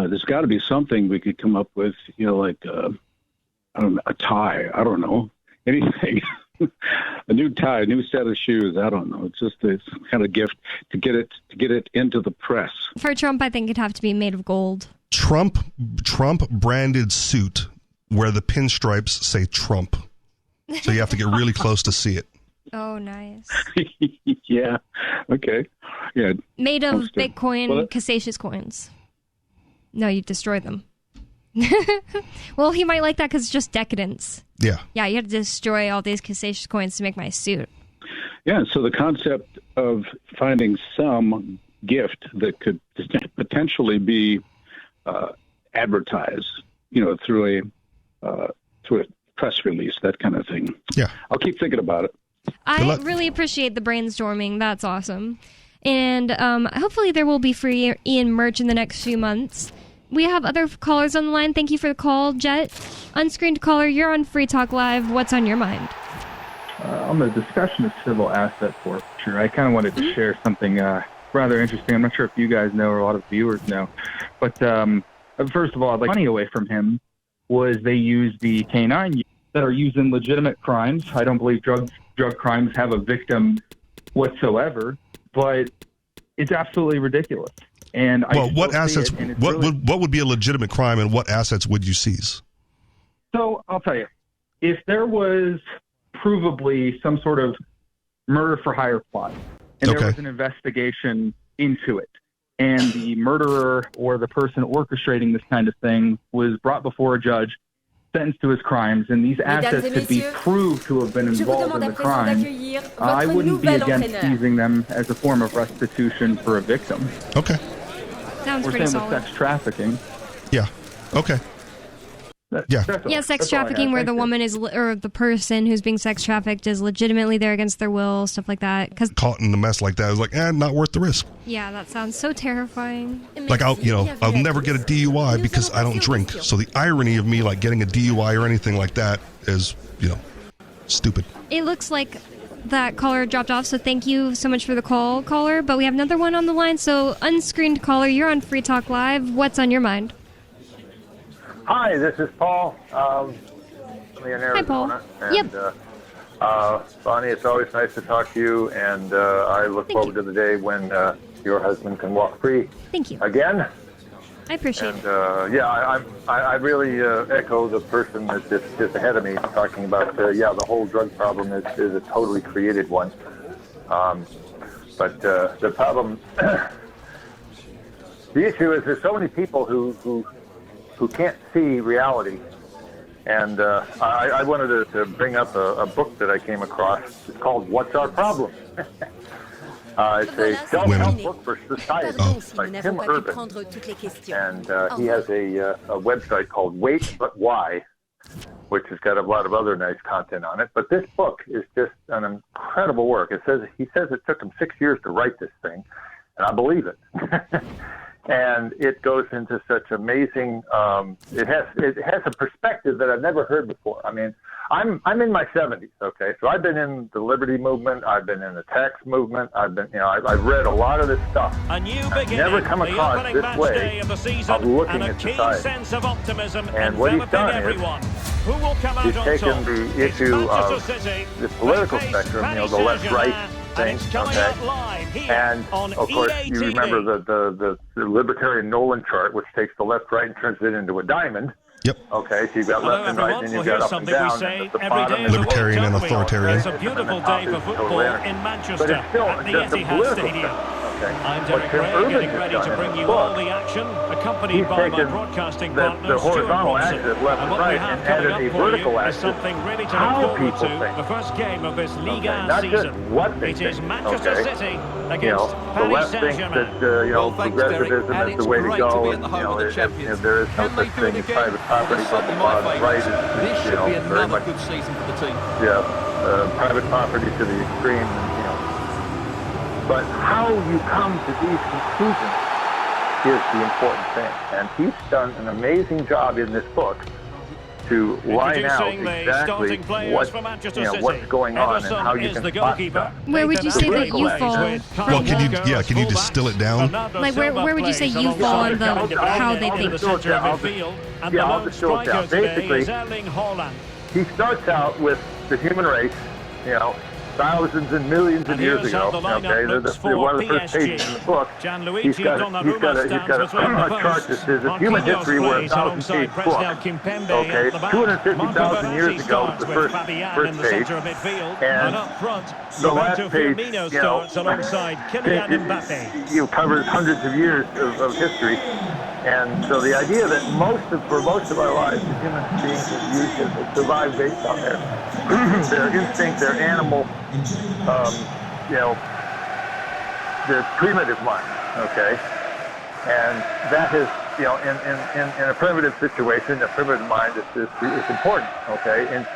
there's got to be something we could come up with, like I don't know, a tie. I don't know, anything. A new tie, a new set of shoes. I don't know. It's just a kind of gift to get it into the press. For Trump, I think it'd have to be made of gold. Trump branded suit where the pinstripes say Trump. So you have to get really close to see it. Oh, nice. Yeah. Okay. Yeah. Made of Bitcoin Cassacious coins. No, you destroy them. Well, he might like that because it's just decadence. Yeah. Yeah, you have to destroy all these Cassacious coins to make my suit. Yeah, so the concept of finding some gift that could potentially be advertised, through a press release, that kind of thing. Yeah. I'll keep thinking about it. I really appreciate the brainstorming. That's awesome. And hopefully there will be free Ian merch in the next few months. We have other callers on the line. Thank you for the call, Jet. Unscreened caller, you're on Free Talk Live. What's on your mind? On the discussion of civil asset forfeiture, I kind of wanted to share something rather interesting. I'm not sure if you guys know or a lot of viewers know. But first of all, I'd like money away from him was they use the canine that are used in legitimate crimes. I don't believe drug crimes have a victim whatsoever, but it's absolutely ridiculous. And what assets? What would be a legitimate crime, and what assets would you seize? So I'll tell you, if there was provably some sort of murder for hire plot, and there was an investigation into it, and the murderer or the person orchestrating this kind of thing was brought before a judge, sentenced to his crimes, and these assets could be proved to have been involved in the crime, I wouldn't be against seizing them as a form of restitution for a victim. Okay. Sounds pretty solid. With sex trafficking. Yeah. Okay. Sex trafficking where the woman is, or the person who's being sex trafficked is legitimately there against their will, stuff like that. Cause caught in a mess like that is like, not worth the risk. Yeah, that sounds so terrifying. Like I'll never get a DUI because I don't drink. So the irony of me like getting a DUI or anything like that is, stupid. It looks like that caller dropped off, so thank you so much for the call, caller. But we have another one on the line, so unscreened caller, you're on Free Talk Live. What's on your mind? Hi, this is Paul. I'm in Arizona. Hi, Paul. And, Bonnie, it's always nice to talk to you, and I look forward to the day when your husband can walk free. Thank you. Again. I appreciate it. I really echo the person that's just ahead of me talking about, the whole drug problem is a totally created one. But the problem, the issue is there's so many people who can't see reality. And I wanted to bring up a book that I came across. It's called What's Our Problem? It's a self-help book for society by Tim Urban. And he has a website called Wait But Why, which has got a lot of other nice content on it. But this book is just an incredible work. He says it took him 6 years to write this thing, and I believe it. And it goes into such amazing. It has a perspective that I've never heard before. I mean, I'm in my 70s. Okay, so I've been in the liberty movement. I've been in the tax movement. I've read a lot of this stuff. I've never come across this way of looking at society. And what he's done is he's taken the issue of the political spectrum, the left-right thing, okay? And of course, you remember the libertarian Nolan chart, which takes the left, right, and turns it into a diamond. Yep. Okay, so you've got left and right, and you've got up and down. And the bottom is libertarian and authoritarian. It's a beautiful day for football in Manchester at the Etihad Stadium. I'm Derek Gray, getting ready to bring you all the action, accompanied by my broadcasting partner, the horizontal Stuart axis, left and and what right, we have and coming added up a for vertical you is axis. something really to How look forward people to. think. The first game of this Ligue Not season. just what they It is think. Manchester City against the Paris left thinks Saint-Germain. that progressivism is the way to go, and there is no such thing as private property, but the right is very much good season for the team. Private property to the extreme, But how you come to these conclusions is the important thing, and he's done an amazing job in this book to line out Introducing exactly what's going on and how you can spot stuff. Where would you say that you fall? Well, can you distill it down? Like, where would you say you fall on the how they think? I'll just show it down. Basically, he starts out with the human race, thousands and millions of years ago. Okay, one of the first pages in the book. He's got a chart that says it's human history were a 1,000-page book. Okay, 250,000 years ago was the first page, and the last page, covers hundreds of years of history. And so the idea that for most of our lives, the human beings have used it to survive based on their instinct, their animal, their primitive mind, okay? And that is, in a primitive situation, a primitive mind is important, okay? And,